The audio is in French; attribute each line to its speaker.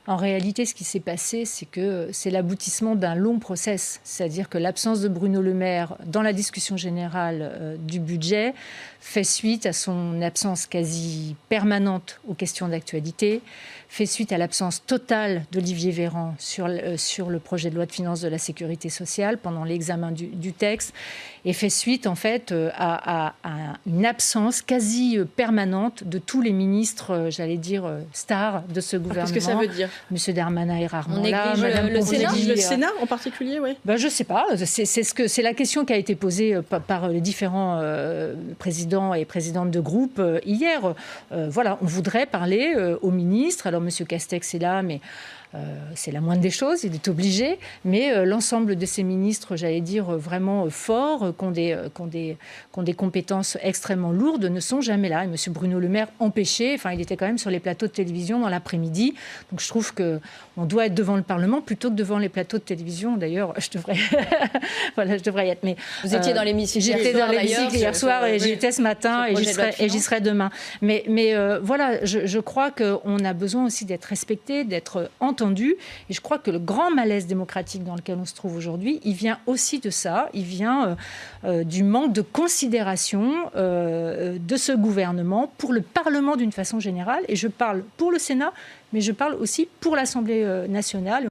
Speaker 1: En réalité, ce qui s'est passé, c'est que c'est l'aboutissement d'un long process. C'est-à-dire que l'absence de Bruno Le Maire dans la discussion générale du budget fait suite à son absence quasi permanente aux questions d'actualité, fait suite à l'absence totale d'Olivier Véran sur le projet de loi de finances de la sécurité sociale pendant l'examen du texte, et fait suite en fait à une absence quasi permanente de tous les ministres, j'allais dire, stars de ce gouvernement.
Speaker 2: Qu'est-ce que ça veut dire ?
Speaker 1: Monsieur Darmanin est rarement là.
Speaker 2: Le Sénat en particulier, oui.
Speaker 1: Ben, je ne sais pas. C'est la question qui a été posée par les différents présidents et présidentes de groupe hier. Voilà, on voudrait parler au ministre. Alors, Monsieur Castex est là, mais c'est la moindre des choses, il est obligé. Mais l'ensemble de ces ministres, j'allais dire, vraiment forts, qui ont des compétences extrêmement lourdes, ne sont jamais là. Et Monsieur Bruno Le Maire, empêché, enfin, il était quand même sur les plateaux de télévision dans l'après-midi. Donc, je trouve qu'on doit être devant le Parlement plutôt que devant les plateaux de télévision. D'ailleurs, je devrais y être. Mais,
Speaker 2: vous étiez dans l'hémicycle.
Speaker 1: J'étais dans l'hémicycle hier soir et j'y étais ce matin et j'y serai demain. Mais voilà, je crois qu'on a besoin aussi d'être respecté, d'être entendu. Et je crois que le grand malaise démocratique dans lequel on se trouve aujourd'hui, il vient aussi de ça. Il vient du manque de considération de ce gouvernement pour le Parlement d'une façon générale. Et je parle pour le Sénat, mais je parle aussi pour l'Assemblée nationale.